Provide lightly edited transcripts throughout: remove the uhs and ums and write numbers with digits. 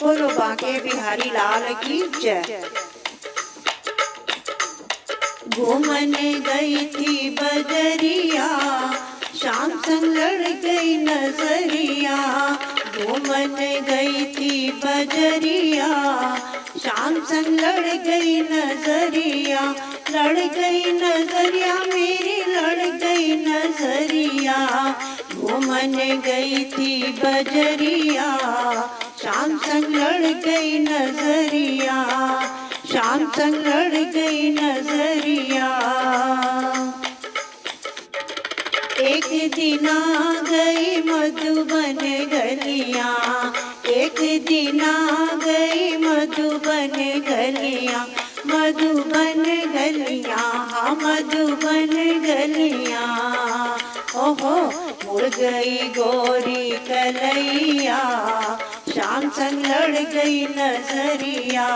बोलो बांके बिहारी लाल की जय। घूमने गई थी बजरिया, शाम संग लड़ गई नजरिया। घूमने गई थी बजरिया, शाम संग लड़ गई नजरिया। लड़ गई नजरिया मेरी, लड़ गई नजरिया। घूमने गई थी बजरिया, शाम संग लड़ गई नजरिया। शाम संग लड़ गई नजरिया। एक दिन आ गई मधुबन गलिया, एक दिन आ गई मधुबन गलिया। मधुबन गलिया, हाँ मधुबन गलिया। ओहो मुड़ गई गोरी कलैया, शाम संग लड़ गई नजरिया।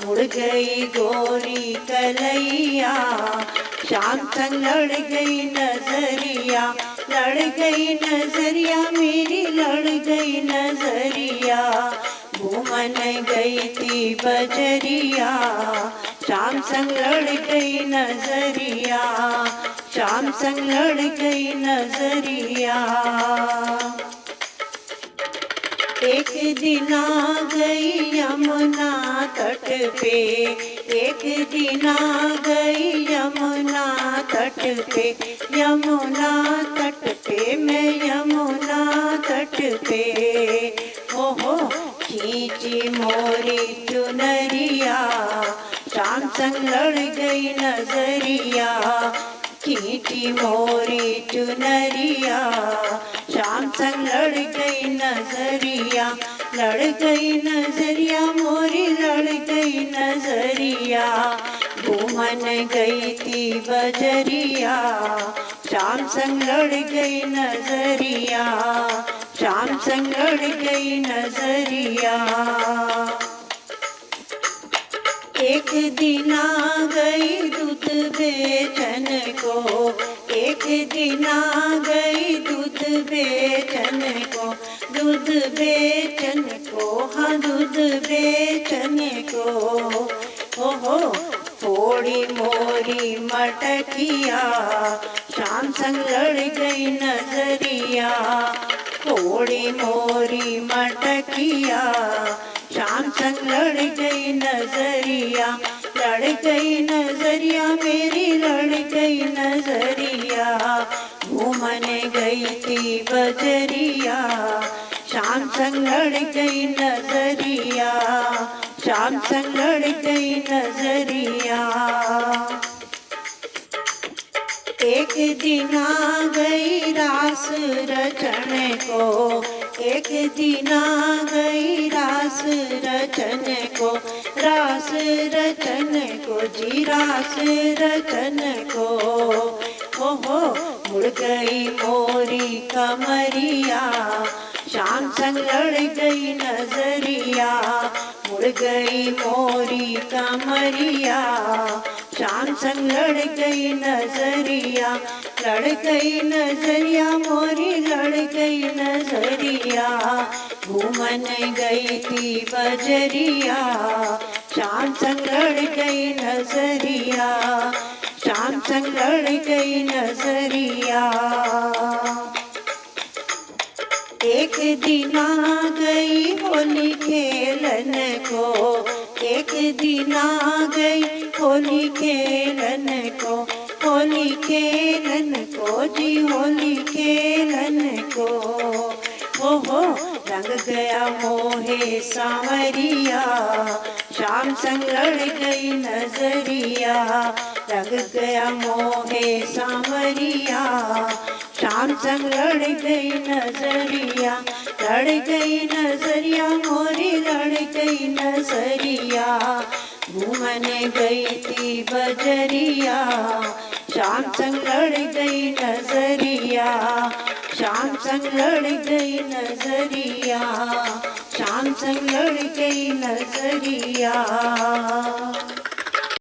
मुड़ गई गोरी कलैया, शाम संग लड़ गई नजरिया। लड़ गई नजरिया मेरी, लड़ गई नजरिया। घूमन गई थी बजरिया, शाम संग लड़ गई नजरिया। शाम संग लड़ गई नजरिया। एक दिन आ गई यमुना तट पे, एक दिन आ गई यमुना तट पे। यमुना तट पे, मैं यमुना तट पे। ओहो खींची मोरी चुनरिया, शाम संग लड़ गई नजरिया। खींची मोरी चुनरिया, शाम संग लड़ गई नजरिया। लड़ गई नजरिया मोरी, लड़ गई नजरिया। घूमन गई थी बजरिया, शाम संग लड़ गई नजरिया। शाम संग लड़ गई नजरिया। एक दिन आ गई दूध बेचन को, एक दिन आ गई दूध बेचन को। दूध बेचन को, हाँ दूध बेचन को। ओहो थोड़ी मोरी मटकिया, शाम संग लड़ गई नजरिया। थोड़ी मोरी मटकिया, शाम संग लड़ गई नजरिया। लड़ गई नजरिया मेरी, लड़ गई नजरिया। घूमने गई थी बजरिया, शाम संग लड़ गई नजरिया। शाम संग लड़ गई नजरिया। एक दिन आ गई रास रचन को, एक दिन आ गई रास रचन को। रास रचन को जी, रास रचन को। ओहो मुड़ गई मोरी कमरिया, शाम संग लड़ गई नजरिया। मुड़ गई मोरी कमरिया, शाम संग लड़ गई नजरिया। लड़ गई नजरिया मोरी, लड़ गई नजरिया। घूमन गई थी बजरिया, शाम संग लड़ गई नजरिया। शाम संग लड़ गई नजरिया। एक दिन आ गई होली खेलन को, एक दिन आ गई होली खेलन को। होली खेलन को जी, होली खेलन को। ओहो रंग गया मोहे सांवरिया, शाम संग लड़ गई नजरिया। रंग गया मोहे सांवरिया, शाम संग लड़ गई नजरिया। लड़ गई नजरिया मोरी, लड़ गई नजरिया। घूमने गई थी बजरिया, शाम संग लड़ गई नजरिया। शाम संग लड़ गई नजरिया। शाम संग लड़ गई नजरिया।